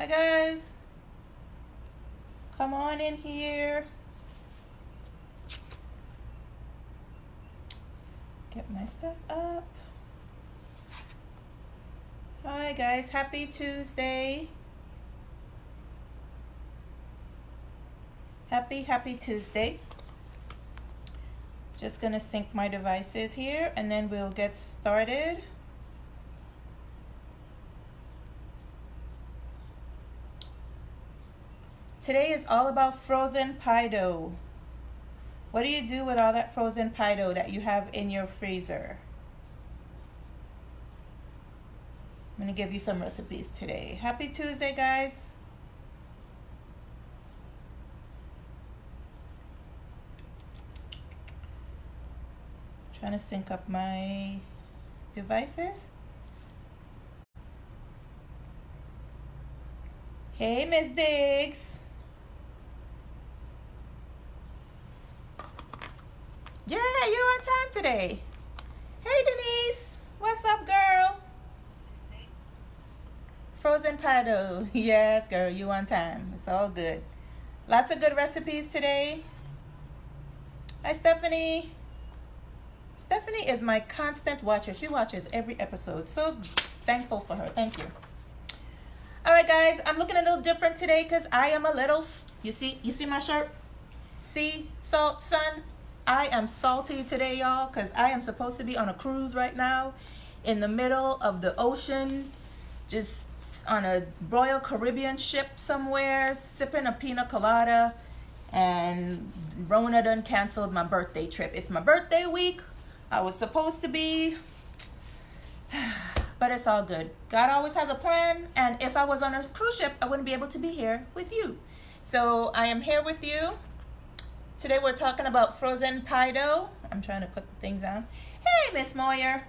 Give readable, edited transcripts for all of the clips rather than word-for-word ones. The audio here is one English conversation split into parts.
Hi guys, come on in here. Get my stuff up. Hi guys, happy Tuesday. Happy Tuesday. Just gonna sync my devices here and then we'll get started. Today is all about frozen pie dough. What do you do with all that frozen pie dough that you have in your freezer? I'm gonna give you some recipes today. Happy Tuesday, guys. Trying to sync up my devices. Hey, Miss Diggs. Yeah, you're on time today. Hey, Denise. What's up, girl? Frozen pie dough. Yes, girl, you on time. It's all good. Lots of good recipes today. Hi, Stephanie. Stephanie is my constant watcher. She watches every episode. So thankful for her. Thank you. All right, guys. I'm looking a little different today because I am a little... You see my shirt? See? Salt, sun. I am salty today, y'all, because I am supposed to be on a cruise right now in the middle of the ocean, just on a Royal Caribbean ship somewhere, sipping a pina colada, and Rona done canceled my birthday trip. It's my birthday week. I was supposed to be, but it's all good. God always has a plan, and if I was on a cruise ship, I wouldn't be able to be here with you. So I am here with you. Today we're talking about frozen pie dough. I'm trying to put the things on. Hey, Miss Moyer.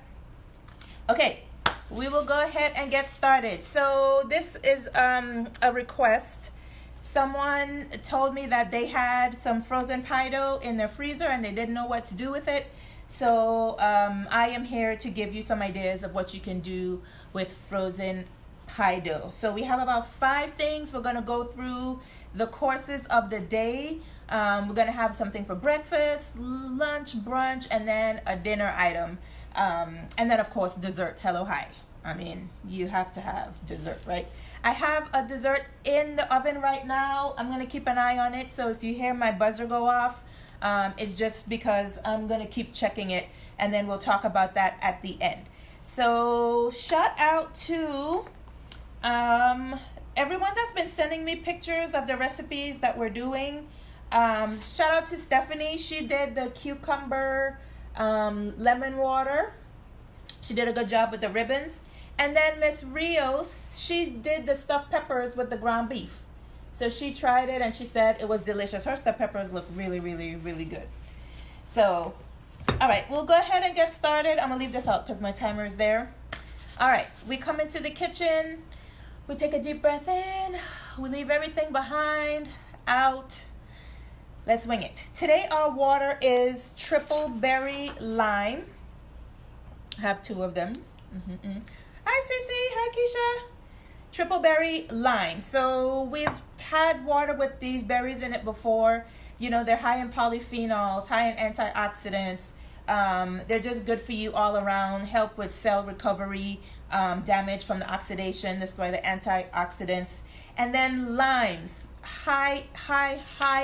Okay, we will go ahead and get started. So this is a request. Someone told me that they had some frozen pie dough in their freezer and they didn't know what to do with it. So I am here to give you some ideas of what you can do with frozen pie dough. So we have about 5 things. We're going to go through the courses of the day. We're going to have something for breakfast, lunch, brunch, and then a dinner item. And then, of course, dessert. Hello, hi. I mean, you have to have dessert, right? I have a dessert in the oven right now. I'm going to keep an eye on it. So if you hear my buzzer go off, it's just because I'm going to keep checking it. And then we'll talk about that at the end. So shout out to everyone that's been sending me pictures of the recipes that we're doing. Shout out to Stephanie. She did the cucumber lemon water. She did a good job with the ribbons. And then Miss Rios, she did the stuffed peppers with the ground beef. So she tried it and she said it was delicious. Her stuffed peppers look really, really, really good. So, all right, we'll go ahead and get started. I'm gonna leave this out because my timer is there. All right, we come into the kitchen. We take a deep breath in. We leave everything behind, out. Let's wing it. Today our water is triple berry lime. I have 2 of them. Hi Cece, hi Keisha. Triple berry lime. So we've had water with these berries in it before. You know, they're high in polyphenols, high in antioxidants. They're just good for you all around, help with cell recovery, damage from the oxidation. That's why the antioxidants. And then limes. High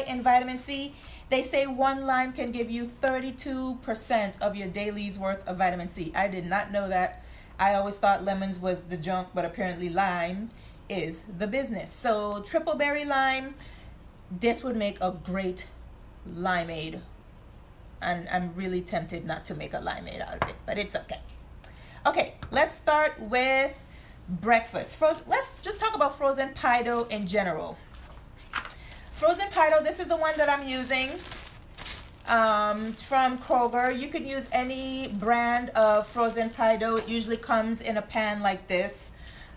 in vitamin C. They say 1 lime can give you 32% of your daily's worth of vitamin C. I did not know that. I always thought lemons was the junk, but apparently lime is the business. So triple berry lime, this would make a great limeade. And I'm really tempted not to make a limeade out of it, but it's okay. Okay, let's start with breakfast. Let's just talk about frozen pie dough in general. Frozen pie dough, this is the one that I'm using from Kroger. You could use any brand of frozen pie dough. It usually comes in a pan like this.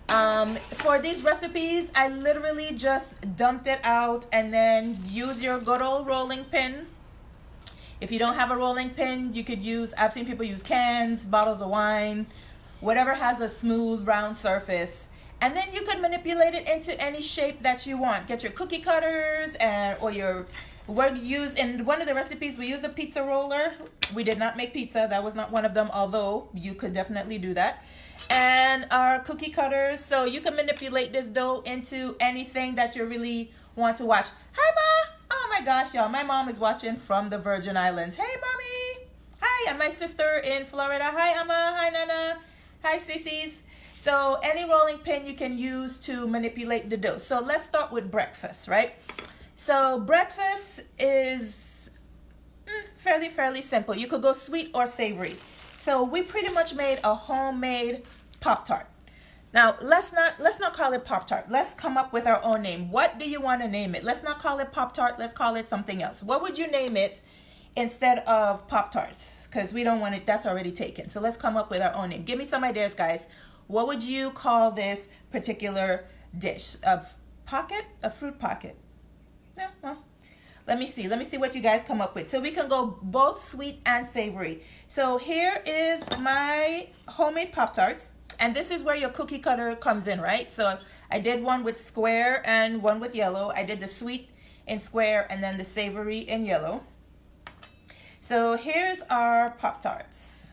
For these recipes, I literally just dumped it out and then use your good old rolling pin. If you don't have a rolling pin, you could use, I've seen people use cans, bottles of wine, whatever has a smooth round surface. And then you could manipulate it into any shape that you want. Get your cookie cutters or your, in one of the recipes, we use a pizza roller. We did not make pizza. That was not one of them, although you could definitely do that. And our cookie cutters. So you can manipulate this dough into anything that you really want to watch. Hi, Ma. Oh my gosh, y'all. My mom is watching from the Virgin Islands. Hey, Mommy. Hi, and my sister in Florida. Hi, Amma. Hi, Nana. Hi, sissies. So any rolling pin you can use to manipulate the dough. So let's start with breakfast, right? So breakfast is fairly simple. You could go sweet or savory. So we pretty much made a homemade Pop-Tart. Now let's not call it Pop-Tart. Let's come up with our own name. What do you want to name it? Let's not call it Pop-Tart. Let's call it something else. What would you name it instead of Pop-Tarts? Because we don't want it. That's already taken. So let's come up with our own name. Give me some ideas, guys. What would you call this particular dish? A fruit pocket? Yeah, well, let me see what you guys come up with. So we can go both sweet and savory. So here is my homemade Pop-Tarts. And this is where your cookie cutter comes in, right? So I did one with square and one with yellow. I did the sweet in square and then the savory in yellow. So here's our Pop-Tarts.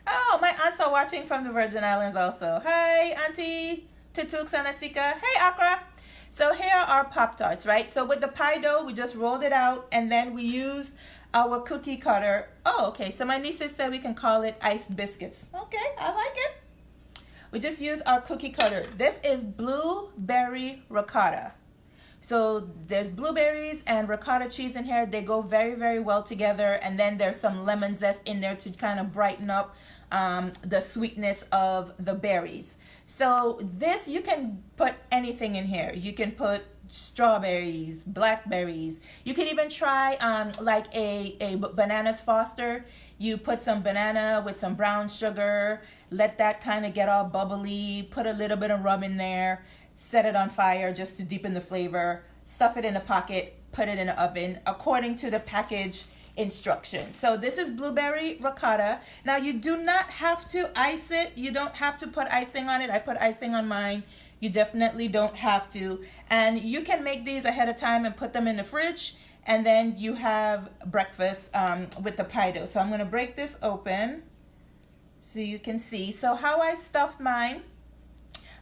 Oh, my aunts are watching from the Virgin Islands also. Hi, Auntie Tutuk Sanasika. Hey, Accra. So here are our Pop-Tarts, right? So with the pie dough, we just rolled it out and then we used our cookie cutter. Oh, okay. So my nieces said we can call it iced biscuits. Okay, I like it. We just use our cookie cutter. This is blueberry ricotta. So there's blueberries and ricotta cheese in here. They go very well together. And then there's some lemon zest in there to kind of brighten up the sweetness of the berries. So this, you can put anything in here. You can put strawberries, blackberries. You can even try like a bananas Foster. You put some banana with some brown sugar, let that kind of get all bubbly, put a little bit of rum in there, set it on fire just to deepen the flavor, stuff it in a pocket, put it in the oven according to the package instructions. So this is blueberry ricotta. Now you do not have to ice it. You don't have to put icing on it. I put icing on mine. You definitely don't have to. And you can make these ahead of time and put them in the fridge. And then you have breakfast with the pie dough. So I'm going to break this open so you can see. So how I stuffed mine,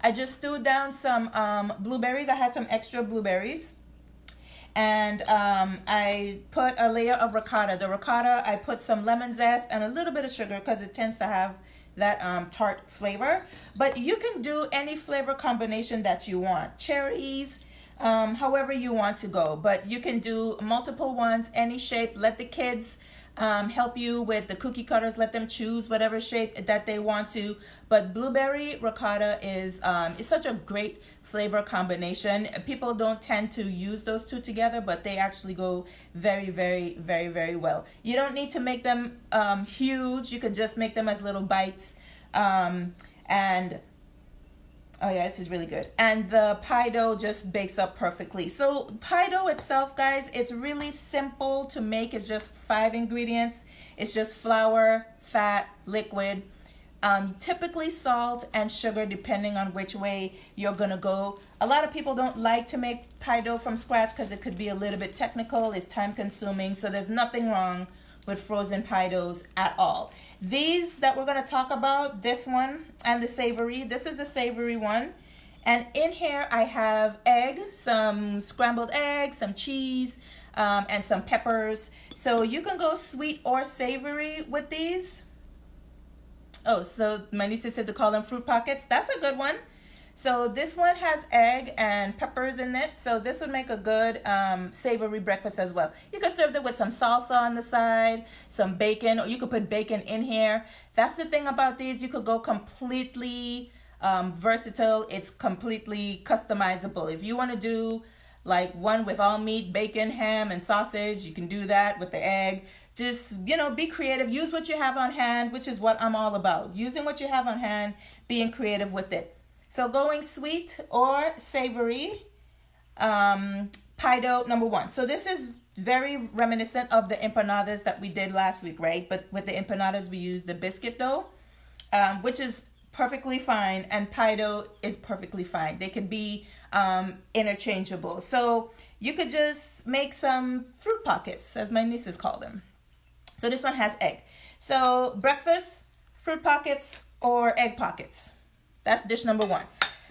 I just stewed down some blueberries. I had some extra blueberries. And I put a layer of ricotta. The ricotta, I put some lemon zest and a little bit of sugar because it tends to have that tart flavor. But you can do any flavor combination that you want. Cherries, however you want to go. But you can do multiple ones, any shape. Let the kids help you with the cookie cutters. Let them choose whatever shape that they want to. But blueberry ricotta is such a great flavor combination. People don't tend to use those two together, but they actually go very well. You don't need to make them huge. You can just make them as little bites. And oh yeah, this is really good. And the pie dough just bakes up perfectly. So pie dough itself, guys, it's really simple to make. It's just 5 ingredients. It's just flour, fat, liquid, typically salt and sugar, depending on which way you're gonna go. A lot of people don't like to make pie dough from scratch because it could be a little bit technical. It's time consuming. So there's nothing wrong with frozen pie doughs at all. These that we're going to talk about, this one and the savory, this is the savory one. And in here I have egg, some scrambled eggs, some cheese, and some peppers. So you can go sweet or savory with these. Oh, so my niece said to call them fruit pockets. That's a good one. So this one has egg and peppers in it. So this would make a good savory breakfast as well. You could serve it with some salsa on the side, some bacon, or you could put bacon in here. That's the thing about these. You could go completely versatile. It's completely customizable. If you want to do like one with all meat, bacon, ham, and sausage, you can do that with the egg. Just, be creative. Use what you have on hand, which is what I'm all about. Using what you have on hand, being creative with it. So going sweet or savory, pie dough number 1. So this is very reminiscent of the empanadas that we did last week, right? But with the empanadas, we use the biscuit dough, which is perfectly fine, and pie dough is perfectly fine. They could be interchangeable. So you could just make some fruit pockets, as my nieces call them. So this one has egg. So breakfast, fruit pockets, or egg pockets. That's dish number one.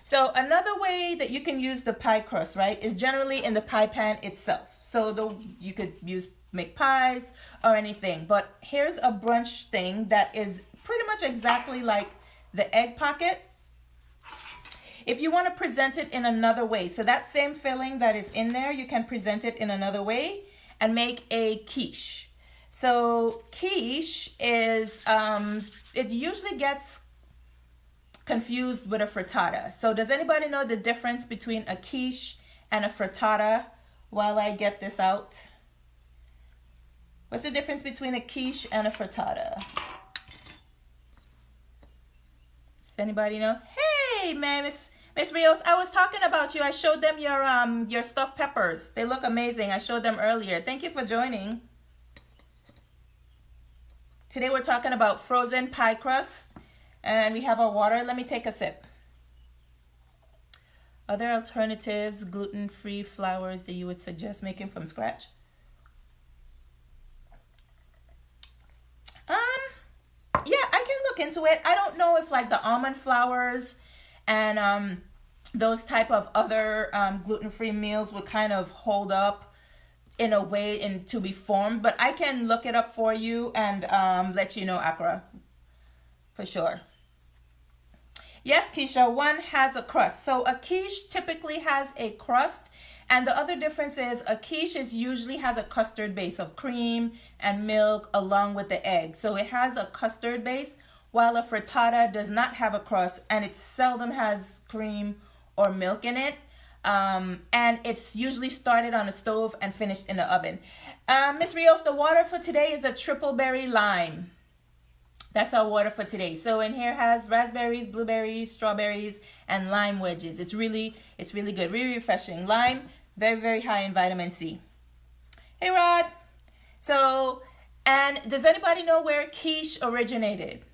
So another way that you can use the pie crust, right, is generally in the pie pan itself. So you could make pies or anything. But here's a brunch thing that is pretty much exactly like the egg pocket. If you want to present it in another way, so that same filling that is in there, you can present it in another way and make a quiche. So quiche is, it usually gets confused with a frittata. So does anybody know the difference between a quiche and a frittata while I get this out? What's the difference between a quiche and a frittata? Does anybody know? Hey, man, Miss Rios, I was talking about you. I showed them your stuffed peppers. They look amazing. I showed them earlier. Thank you for joining. Today we're talking about frozen pie crust, and we have our water. Let me take a sip. Other alternatives, gluten-free flours that you would suggest making from scratch? Yeah, I can look into it. I don't know if like the almond flours and those type of other gluten-free meals would kind of hold up in a way to be formed, but I can look it up for you and let you know, Accra, for sure. Yes, Keisha, one has a crust. So a quiche typically has a crust, and the other difference is a quiche usually has a custard base of cream and milk along with the egg. So it has a custard base, while a frittata does not have a crust, and it seldom has cream or milk in it. And it's usually started on a stove and finished in the oven. Miss Rios, the water for today is a triple berry lime. That's our water for today. So in here has raspberries, blueberries, strawberries, and lime wedges. It's really good, really refreshing. Lime, very, very high in vitamin C. Hey, Rod. So, and does anybody know where quiche originated?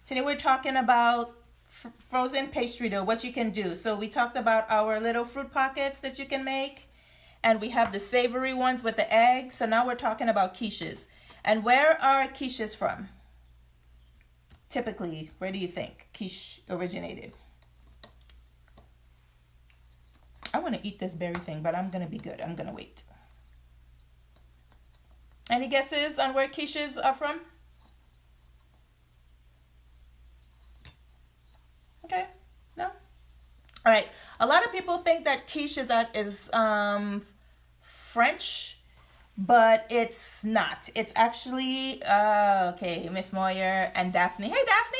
Today we're talking about frozen pastry dough, what you can do. So we talked about our little fruit pockets that you can make, and we have the savory ones with the eggs. So now we're talking about quiches. And where are quiches from? Typically, where do you think quiche originated? I want to eat this berry thing, but I'm going to be good. I'm going to wait. Any guesses on where quiches are from? Okay, no? All right, a lot of people think that quiche is French, but it's not. It's actually, okay, Miss Moyer and Daphne. Hey, Daphne!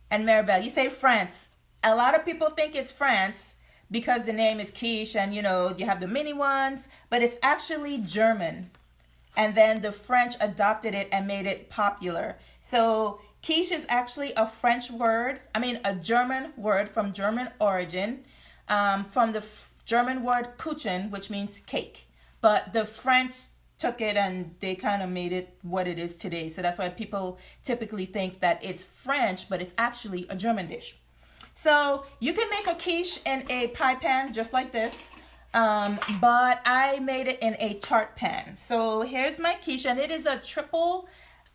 And Maribel, you say France. A lot of people think it's France because the name is quiche and, you know, you have the mini ones, but it's actually German. And then the French adopted it and made it popular. So quiche is actually a French word, a German word from German origin, from the German word Kuchen, which means cake. But the French took it and they kind of made it what it is today. So that's why people typically think that it's French, but it's actually a German dish. So you can make a quiche in a pie pan just like this, but I made it in a tart pan. So here's my quiche, and it is a triple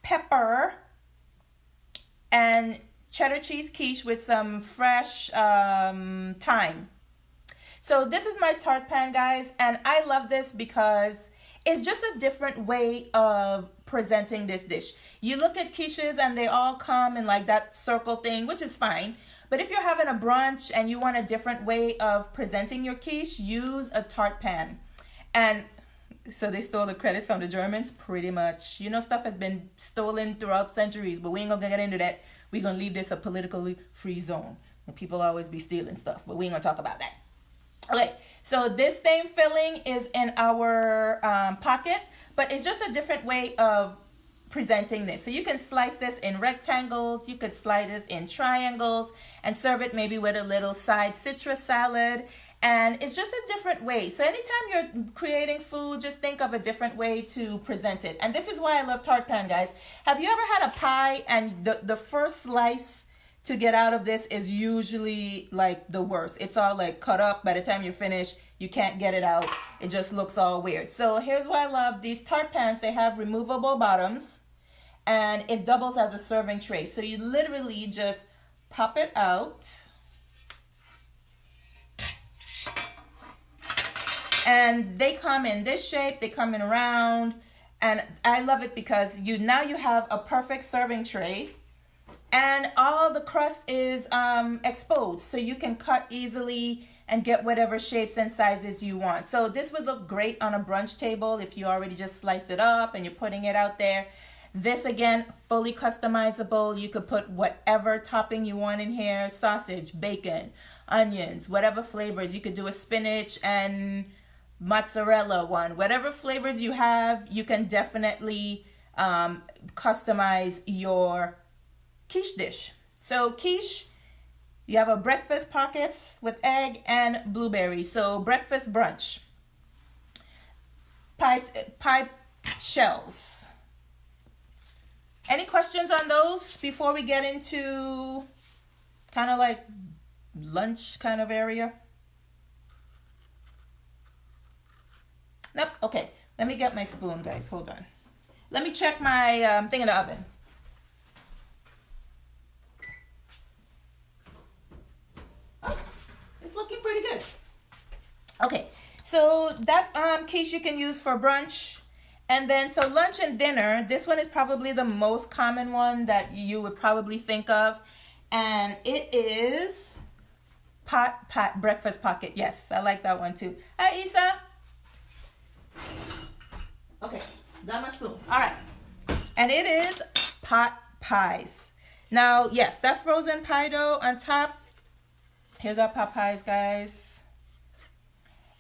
pepper and cheddar cheese quiche with some fresh thyme. So this is my tart pan, guys, and I love this because it's just a different way of presenting this dish. You look at quiches and they all come in like that circle thing, which is fine. But if you're having a brunch and you want a different way of presenting your quiche, use a tart pan. And so they stole the credit from the Germans, pretty much. You know, stuff has been stolen throughout centuries, but we ain't gonna get into that. We're gonna leave this a politically free zone. And people always be stealing stuff, but we ain't gonna talk about that. Okay, so this same filling is in our pocket, but it's just a different way of presenting this. So you can slice this in rectangles, you could slice this in triangles, and serve it maybe with a little side citrus salad. And it's just a different way. So anytime you're creating food, just think of a different way to present it. And this is why I love tart pan, guys. Have you ever had a pie and the first slice to get out of this is usually like the worst. It's all like cut up. By the time you're finished, you can't get it out. It just looks all weird. So here's why I love these tart pans. They have removable bottoms and it doubles as a serving tray. So you literally just pop it out. And they come in this shape, they come in round, and I love it because now you have a perfect serving tray, and all the crust is exposed, so you can cut easily and get whatever shapes and sizes you want. So this would look great on a brunch table if you already just slice it up and you're putting it out there. This again, fully customizable. You could put whatever topping you want in here, sausage, bacon, onions, whatever flavors. You could do a spinach and mozzarella one. Whatever flavors you have, you can definitely customize your quiche dish. So quiche, you have a breakfast pockets with egg and blueberries. So breakfast brunch. Pie shells. Any questions on those before we get into kind of like lunch kind of area? Nope. Okay. Let me get my spoon, guys. Hold on. Let me check my thing in the oven. Oh, it's looking pretty good. Okay. So that quiche you can use for brunch. And then, so lunch and dinner, this one is probably the most common one that you would probably think of. And it is breakfast pocket. Yes, I like that one too. Hi, Isa. Okay, got my spoon. All right. And it is pot pies. Now, yes, that frozen pie dough on top. Here's our pot pies, guys.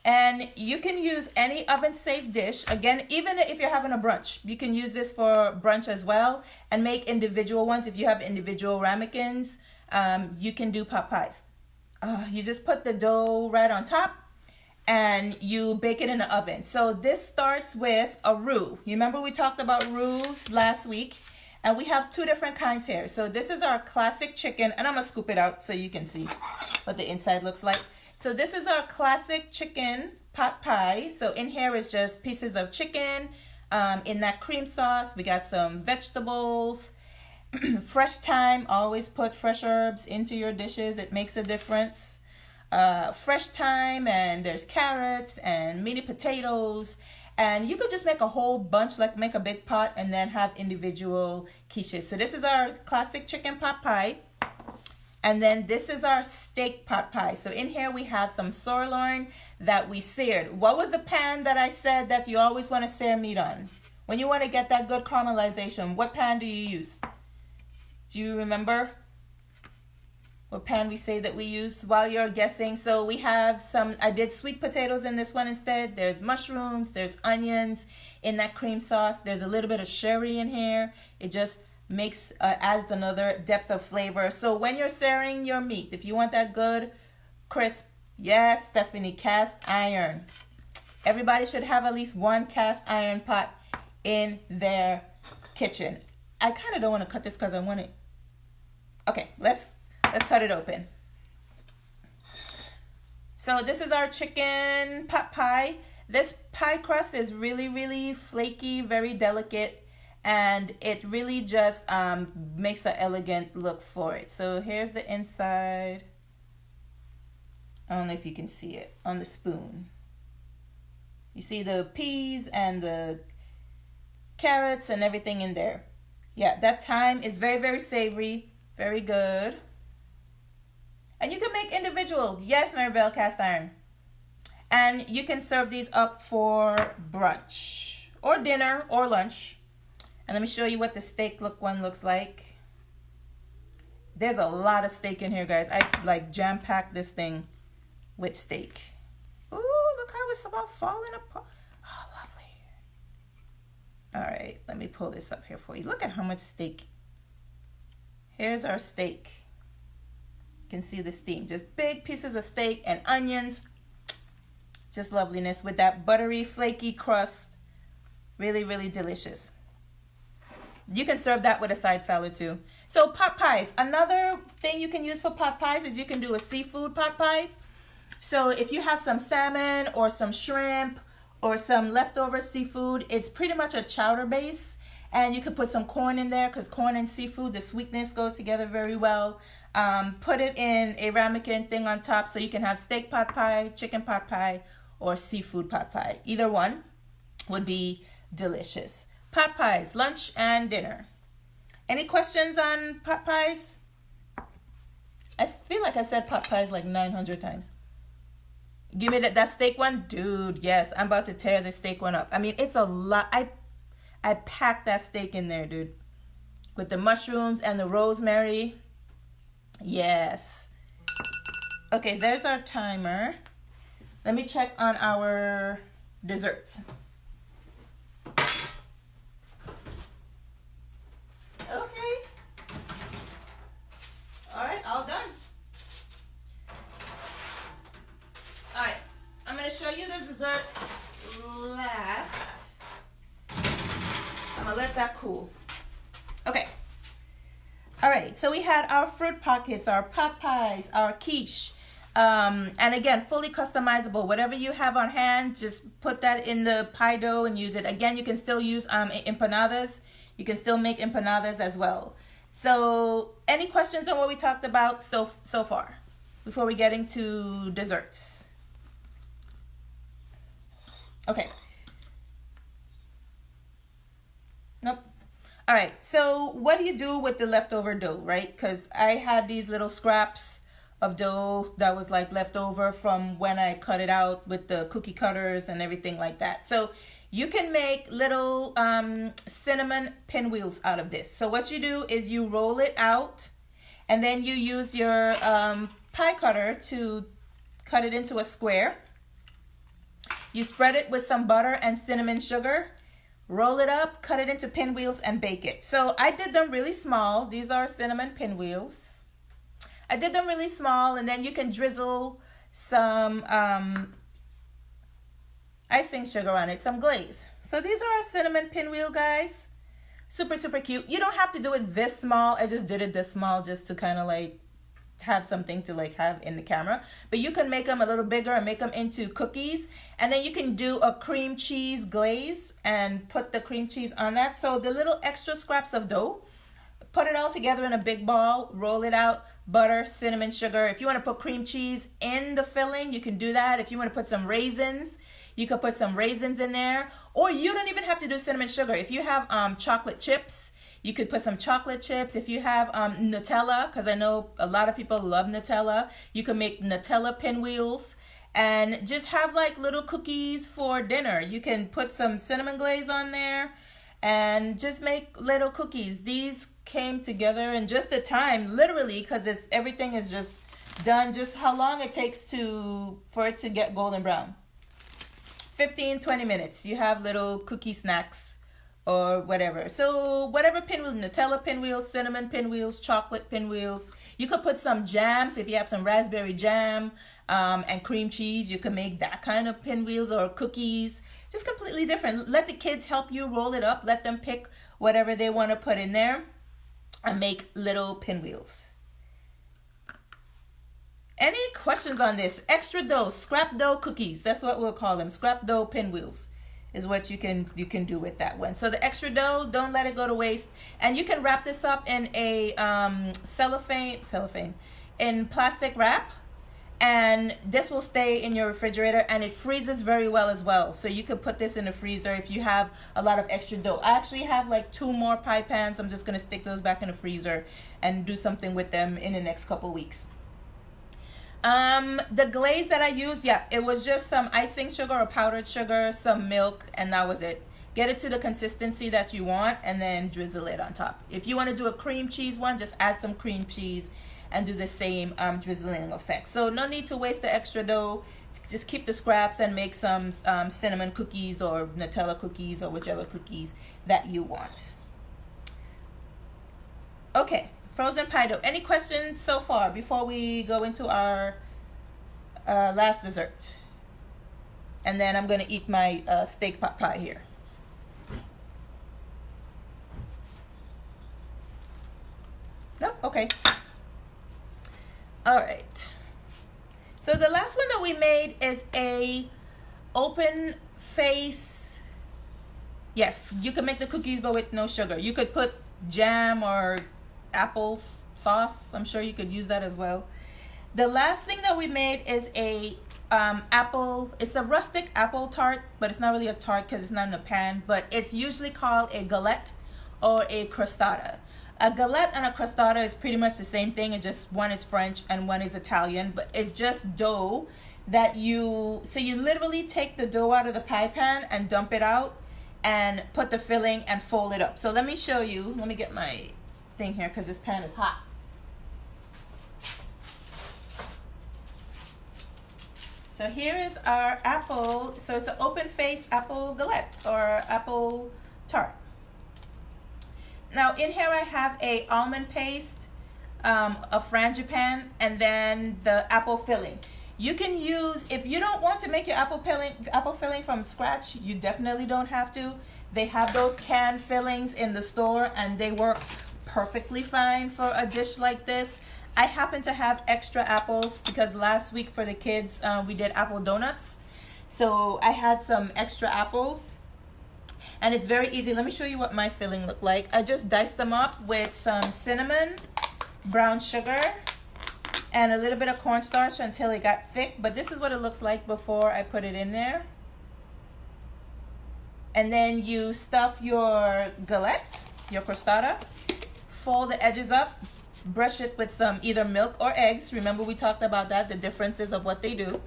And you can use any oven-safe dish. Again, even if you're having a brunch, you can use this for brunch as well and make individual ones. If you have individual ramekins, you can do pot pies. You just put the dough right on top and you bake it in the oven. So this starts with a roux. You remember we talked about roux last week? And we have two different kinds here. So this is our classic chicken, and I'm gonna scoop it out so you can see what the inside looks like. So this is our classic chicken pot pie. So in here is just pieces of chicken. In that cream sauce, we got some vegetables, fresh thyme. Always put fresh herbs into your dishes. It makes a difference. Fresh thyme, and there's carrots and mini potatoes. And you could just make a whole bunch, like make a big pot and then have individual quiches. So this is our classic chicken pot pie. And then this is our steak pot pie. So in here we have some sirloin that we seared. What was the pan that I said that you always want to sear meat on? When you want to get that good caramelization, what pan do you use? Do you remember what pan we say that we use while you're guessing? So we have some, I did sweet potatoes in this one instead. There's mushrooms, there's onions in that cream sauce. There's a little bit of sherry in here. It just makes, adds another depth of flavor. So when you're searing your meat, if you want that good crisp, yes, Stephanie, cast iron. Everybody should have at least one cast iron pot in their kitchen. I kind of don't want to cut this because I want it. Okay, let's cut it open. So this is our chicken pot pie. This pie crust is really, really flaky, very delicate, and it really just makes an elegant look for it. So here's the inside. I don't know if you can see it on the spoon. You see the peas and the carrots and everything in there. Yeah, that thyme is very, very savory, very good. And you can make individual. Yes, Maribel, cast iron. And you can serve these up for brunch or dinner or lunch. And let me show you what the steak one looks like. There's a lot of steak in here, guys. I like jam-packed this thing with steak. Ooh, look how it's about falling apart. Oh, lovely. All right, let me pull this up here for you. Look at how much steak. Here's our steak. You can see the steam. Just big pieces of steak and onions. Just loveliness with that buttery, flaky crust. Really, really delicious. You can serve that with a side salad too. So pot pies. Another thing you can use for pot pies is you can do a seafood pot pie. So if you have some salmon or some shrimp or some leftover seafood, it's pretty much a chowder base. And you could put some corn in there because corn and seafood, the sweetness goes together very well. Put it in a ramekin thing on top so you can have steak pot pie, chicken pot pie, or seafood pot pie. Either one would be delicious. Pot pies, lunch and dinner. Any questions on pot pies? I feel like I said pot pies like 900 times. Give me that steak one. Dude, yes, I'm about to tear the steak one up. I mean, it's a lot. I packed that steak in there, dude. With the mushrooms and the rosemary. Yes. Okay, there's our timer. Let me check on our dessert. Okay. All right, all done. All right, I'm going to show you the dessert last. I'm going to let that cool. Okay. All right, so we had our fruit pockets, our pot pies, our quiche. And again, fully customizable. Whatever you have on hand, just put that in the pie dough and use it. Again, you can still use empanadas. You can still make empanadas as well. So any questions on what we talked about so far before we get into desserts? Okay. Nope. All right. So what do you do with the leftover dough, right? Because I had these little scraps of dough that was like left over from when I cut it out with the cookie cutters and everything like that. So you can make little cinnamon pinwheels out of this. So what you do is you roll it out and then you use your pie cutter to cut it into a square. You spread it with some butter and cinnamon sugar, roll it up, cut it into pinwheels and bake it. So I did them really small. These are cinnamon pinwheels. I did them really small, and then you can drizzle some icing sugar on it, some glaze. So these are our cinnamon pinwheel, guys. Super, super cute. You don't have to do it this small. I just did it this small just to kind of like have something to like have in the camera. But you can make them a little bigger and make them into cookies. And then you can do a cream cheese glaze and put the cream cheese on that. So the little extra scraps of dough, put it all together in a big ball, roll it out, butter, cinnamon, sugar. If you want to put cream cheese in the filling, you can do that. If you want to put some raisins, you could put some raisins in there. Or you don't even have to do cinnamon sugar. If you have chocolate chips, you could put some chocolate chips. If you have Nutella, because I know a lot of people love Nutella, you can make Nutella pinwheels and just have like little cookies for dinner. You can put some cinnamon glaze on there and just make little cookies. These came together in just the time, literally, because everything is just done. Just how long it takes for it to get golden brown. 15-20 minutes. You have little cookie snacks or whatever. So whatever pinwheel, Nutella pinwheels, cinnamon pinwheels, chocolate pinwheels. You could put some jam. So if you have some raspberry jam and cream cheese, you can make that kind of pinwheels or cookies. Just completely different. Let the kids help you roll it up. Let them pick whatever they want to put in there and make little pinwheels. Any questions on this? Extra dough, scrap dough cookies. That's what we'll call them. Scrap dough pinwheels is what you can do with that one. So the extra dough, don't let it go to waste. And you can wrap this up in a cellophane, in plastic wrap. And this will stay in your refrigerator, and it freezes very well as well. So you could put this in the freezer if you have a lot of extra dough. I actually have like 2 more pie pans. I'm just gonna stick those back in the freezer and do something with them in the next couple weeks. The glaze that I used, it was just some icing sugar or powdered sugar, some milk, and that was it. Get it to the consistency that you want and then drizzle it on top. If you want to do a cream cheese one, just add some cream cheese and do the same drizzling effect. So no need to waste the extra dough. Just keep the scraps and make some cinnamon cookies or Nutella cookies or whichever cookies that you want. Okay. Frozen pie dough. Any questions so far before we go into our last dessert? And then I'm going to eat my steak pot pie here. No? Okay. All right. So the last one that we made is a open face. Yes, you can make the cookies but with no sugar. You could put jam or apple sauce. I'm sure you could use that as well. The last thing that we made is a apple. It's a rustic apple tart, but it's not really a tart because it's not in a pan. But it's usually called a galette or a crostata. A galette and a crostata is pretty much the same thing. It's just one is French and one is Italian, but it's just dough that you literally take the dough out of the pie pan and dump it out and put the filling and fold it up. So let me show you. Let me get my thing here because this pan is hot. So here is our apple. So it's an open face apple galette or apple tart. Now in here I have a almond paste, a frangipan, and then the apple filling. You can use, if you don't want to make your apple filling from scratch, you definitely don't have to. They have those canned fillings in the store and they work perfectly fine for a dish like this. I happen to have extra apples because last week for the kids we did apple donuts. So I had some extra apples. And it's very easy. Let me show you what my filling looked like. I just diced them up with some cinnamon, brown sugar, and a little bit of cornstarch until it got thick. But this is what it looks like before I put it in there. And then you stuff your galette, your crostata, fold the edges up, brush it with some either milk or eggs. Remember we talked about that, the differences of what they do.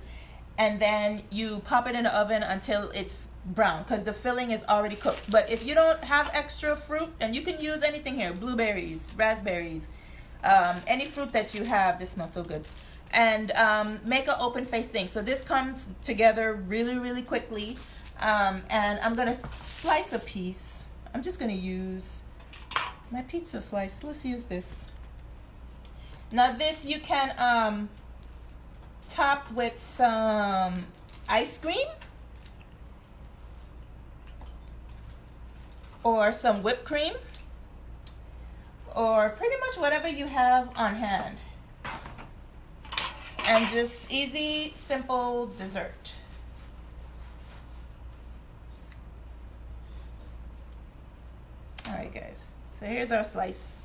And then you pop it in the oven until it's brown because the filling is already cooked. But if you don't have extra fruit, and you can use anything here, blueberries, raspberries, any fruit that you have. This smells so good. And make an open face thing. So this comes together really, really quickly. And I'm gonna slice a piece. I'm just gonna use my pizza slice. Let's use this. Now this you can top with some ice cream or some whipped cream or pretty much whatever you have on hand. And just easy, simple dessert. All right, guys. So here's our slice.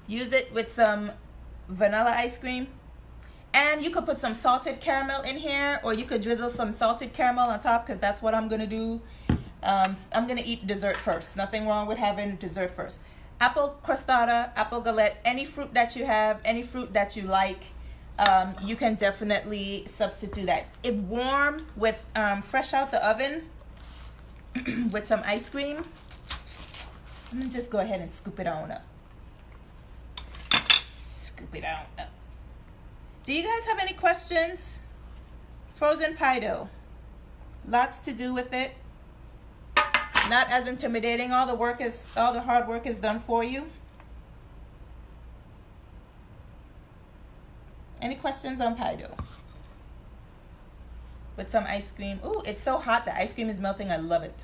Use it with some vanilla ice cream. And you could put some salted caramel in here, or you could drizzle some salted caramel on top because that's what I'm going to do. I'm going to eat dessert first. Nothing wrong with having dessert first. Apple crostata, apple galette, any fruit that you have, any fruit that you like, you can definitely substitute that. It warm with fresh out the oven with some ice cream. I'm going to just go ahead and scoop it on up. Scoop it on up. Do you guys have any questions? Frozen pie dough. Lots to do with it. Not as intimidating. All the hard work is done for you. Any questions on pie dough? With some ice cream. Ooh, it's so hot. The ice cream is melting. I love it.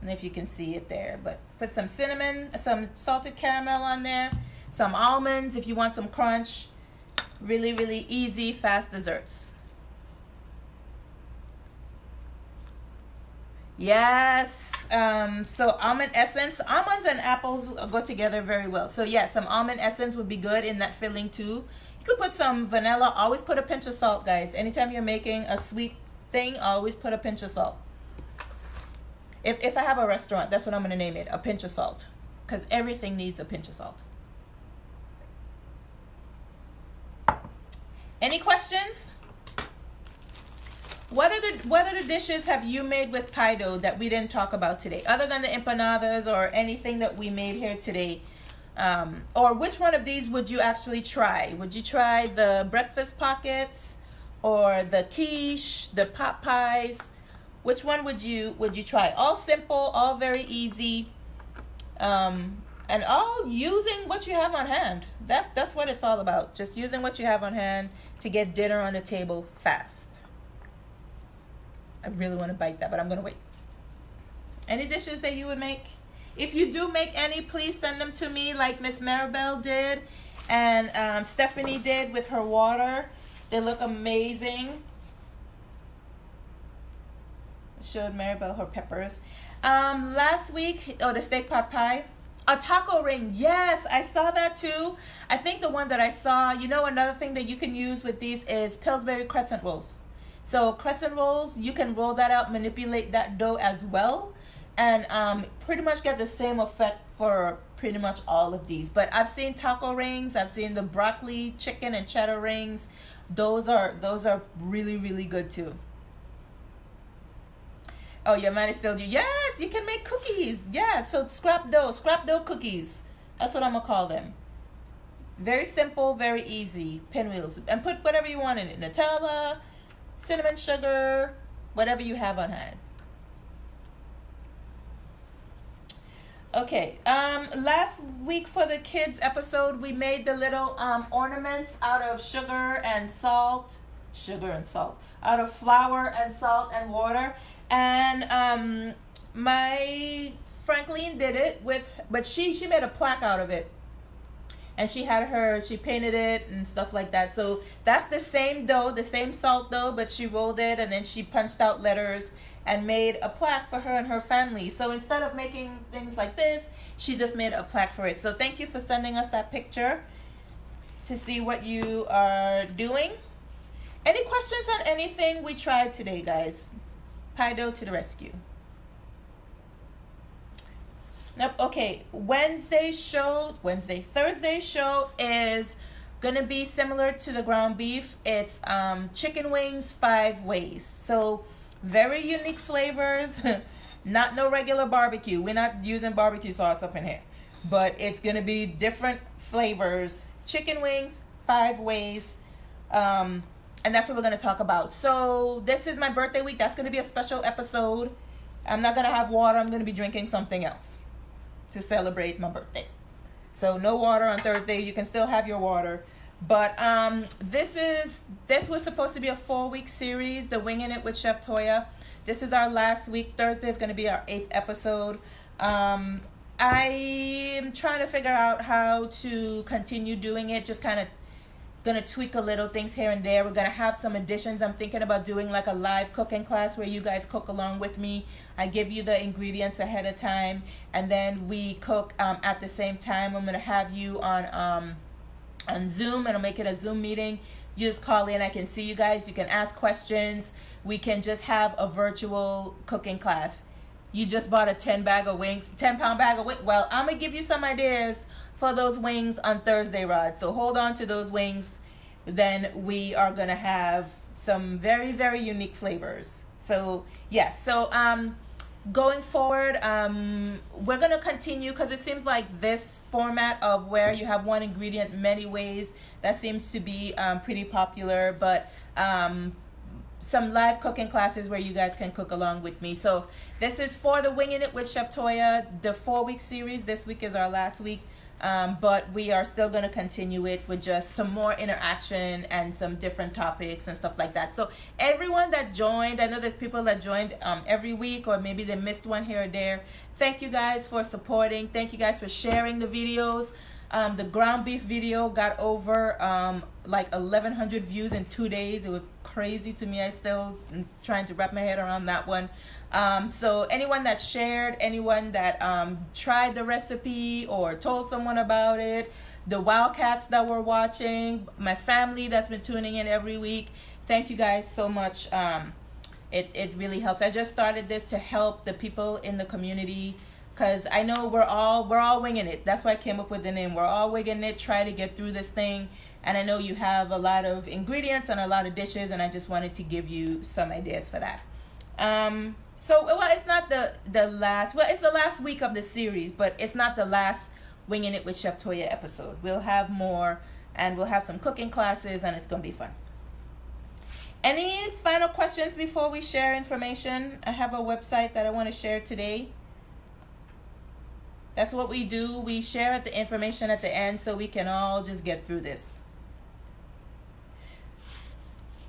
And if you can see it there. But put some cinnamon, some salted caramel on there. Some almonds if you want some crunch. Really, really easy, fast desserts. Yes. So almond essence. Almonds and apples go together very well. So yeah, some almond essence would be good in that filling too. You could put some vanilla. Always put a pinch of salt, guys. Anytime you're making a sweet thing, always put a pinch of salt. If I have a restaurant, that's what I'm going to name it, a pinch of salt. Because everything needs a pinch of salt. Any questions? What other dishes have you made with pie dough that we didn't talk about today? Other than the empanadas or anything that we made here today. Or which one of these would you actually try? Would you try the breakfast pockets or the quiche, the pot pies? Which one would you try? All simple, all very easy. And all using what you have on hand. That's what it's all about. Just using what you have on hand to get dinner on the table fast. I really want to bite that, but I'm going to wait. Any dishes that you would make? If you do make any, please send them to me like Miss Maribel did and Stephanie did with her water. They look amazing. Showed Maribel her peppers. Last week, the steak pot pie. A taco ring. Yes, I saw that too. I think the one that I saw, another thing that you can use with these is Pillsbury crescent rolls. So crescent rolls, you can roll that out, manipulate that dough as well, and pretty much get the same effect for pretty much all of these. But I've seen taco rings. I've seen the broccoli, chicken, and cheddar rings. Those are really, really good too. Oh, your man is still you. Yes, you can make cookies. Yeah, so scrap dough cookies. That's what I'm gonna call them. Very simple, very easy. Pinwheels, and put whatever you want in it. Nutella, cinnamon sugar, whatever you have on hand. Okay, last week for the kids episode, we made the little ornaments out of sugar and salt, out of flour and salt and water. And my Franklin did it but she made a plaque out of it. And she painted it and stuff like that. So that's the same dough, the same salt dough, but she rolled it and then she punched out letters and made a plaque for her and her family. So instead of making things like this, she just made a plaque for it. So thank you for sending us that picture to see what you are doing. Any questions on anything we tried today, guys? Pie dough to the rescue. Nope. Okay. Thursday show is gonna be similar to the ground beef. It's chicken wings 5 ways. So very unique flavors. Not no regular barbecue. We're not using barbecue sauce up in here, but it's gonna be different flavors. Chicken wings 5 ways. And that's what we're going to talk about. So this is my birthday week. That's going to be a special episode. I'm not going to have water. I'm going to be drinking something else to celebrate my birthday. So no water on Thursday. You can still have your water. But this was supposed to be a 4-week series, the Winging It with Chef Toya. This is our last week. Thursday is going to be our 8th episode. I am trying to figure out how to continue doing it, just kind of gonna tweak a little things here and there. We're gonna have some additions. I'm thinking about doing like a live cooking class where you guys cook along with me. I give you the ingredients ahead of time and then we cook at the same time. I'm gonna have you on Zoom, and I'll make it a Zoom meeting. You just call in, I can see you guys, you can ask questions. We can just have a virtual cooking class. You just bought a 10 pound bag of wings. Well, I'm gonna give you some ideas for those wings on Thursday, Rod. So hold on to those wings. Then we are gonna have some very, very unique flavors. So yes, going forward, we're gonna continue because it seems like this format of where you have one ingredient many ways, that seems to be pretty popular. But some live cooking classes where you guys can cook along with me. So this is for the Winging It with Chef Toya, the 4-week series. This week is our last week. But we are still going to continue it with just some more interaction and some different topics and stuff like that. So everyone that joined, I know there's people that joined every week, or maybe they missed one here or there. Thank you guys for supporting. Thank you guys for sharing the videos. The ground beef video got over like 1,100 views in 2 days. It was crazy to me. I still am trying to wrap my head around that one. So anyone that shared, anyone that tried the recipe or told someone about it, the Wildcats that were watching, my family that's been tuning in every week, thank you guys so much. It really helps. I just started this to help the people in the community, because I know we're all winging it. That's why I came up with the name. We're all winging it, try to get through this thing. And I know you have a lot of ingredients and a lot of dishes, and I just wanted to give you some ideas for that. So, well, it's not the last, well, it's the last week of the series, but it's not the last Winging It with Chef Toya episode. We'll have more, and we'll have some cooking classes, and it's going to be fun. Any final questions before we share information? I have a website that I want to share today. That's what we do. We share the information at the end so we can all just get through this.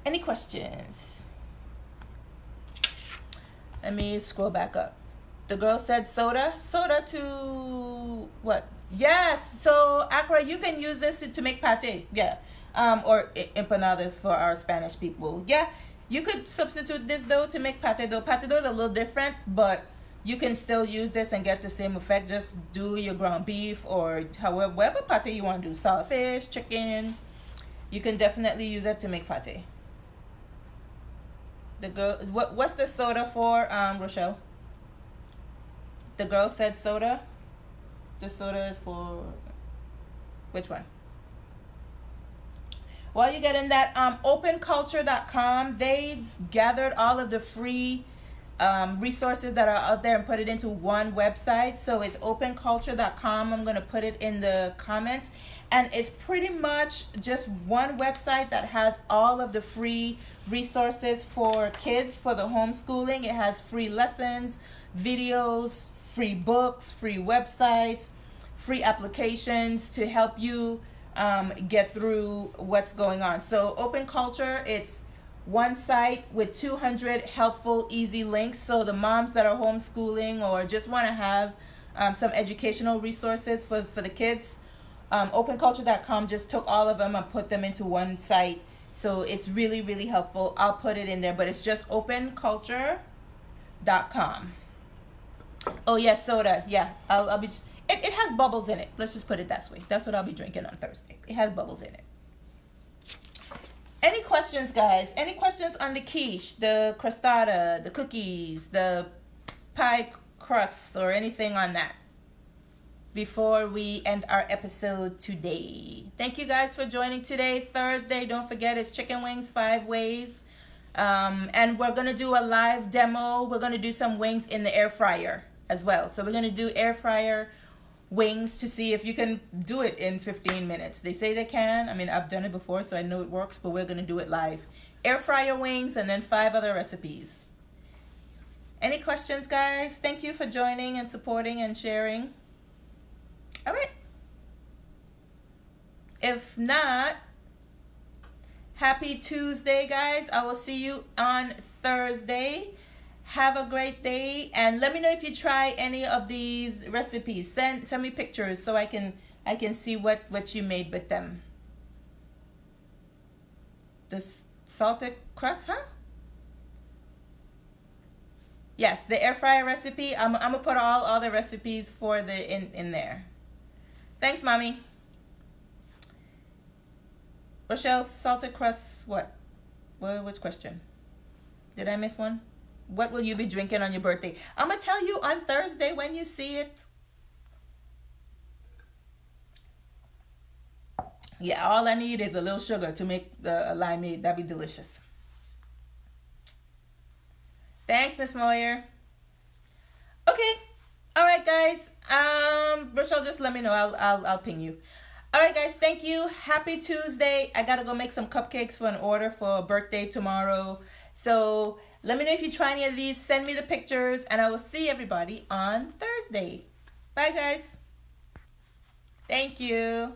Any questions? Let me scroll back up. The girl said soda. Soda to what? Yes. So Accra, you can use this to make pate. Yeah. Or empanadas for our Spanish people. Yeah. You could substitute this dough to make pate dough. Pate dough is a little different, but you can still use this and get the same effect. Just do your ground beef or however, whatever pate you want to do. Saltfish, chicken. You can definitely use it to make pate. The girl, what's the soda for, Rochelle? The girl said soda. The soda is for which one? While you're getting that, openculture.com, they gathered all of the free resources that are out there and put it into one website. So it's openculture.com. I'm going to put it in the comments. And it's pretty much just one website that has all of the free resources for kids for the homeschooling. It has free lessons, videos, free books, free websites, free applications to help you get through what's going on. So Open Culture, it's one site with 200 helpful, easy links. So the moms that are homeschooling or just want to have some educational resources for the kids, openculture.com just took all of them and put them into one site. So it's really, really helpful. I'll put it in there, but it's just openculture.com. Oh, yes, soda. Yeah, I'll be... It has bubbles in it. Let's just put it that way. That's what I'll be drinking on Thursday. It has bubbles in it. Any questions, guys? Any questions on the quiche, the crostada, the cookies, the pie crust, or anything on that before we end our episode today? Thank you guys for joining today, Thursday. Don't forget, it's chicken wings 5 ways. And we're going to do a live demo. We're going to do some wings in the air fryer as well. So we're going to do air fryer wings to see if you can do it in 15 minutes. They say they can. I mean, I've done it before, so I know it works, but we're going to do it live. Air fryer wings and then 5 other recipes. Any questions, guys? Thank you for joining and supporting and sharing. All right. If not, happy Tuesday, guys. I will see you on Thursday. Have a great day, and let me know if you try any of these recipes. Send me pictures so I can see what you made with them. The salted crust, huh? Yes, the air fryer recipe. I'm gonna put all the recipes for the in there. Thanks, mommy. Rochelle, salted crust. What? Which question? Did I miss one? What will you be drinking on your birthday? I'm going to tell you on Thursday when you see it. Yeah, all I need is a little sugar to make the limeade. That'd be delicious. Thanks, Miss Moyer. Okay. All right, guys. Rochelle, just let me know. I'll ping you. All right, guys. Thank you. Happy Tuesday. I got to go make some cupcakes for an order for a birthday tomorrow. So let me know if you try any of these. Send me the pictures, and I will see everybody on Thursday. Bye, guys. Thank you.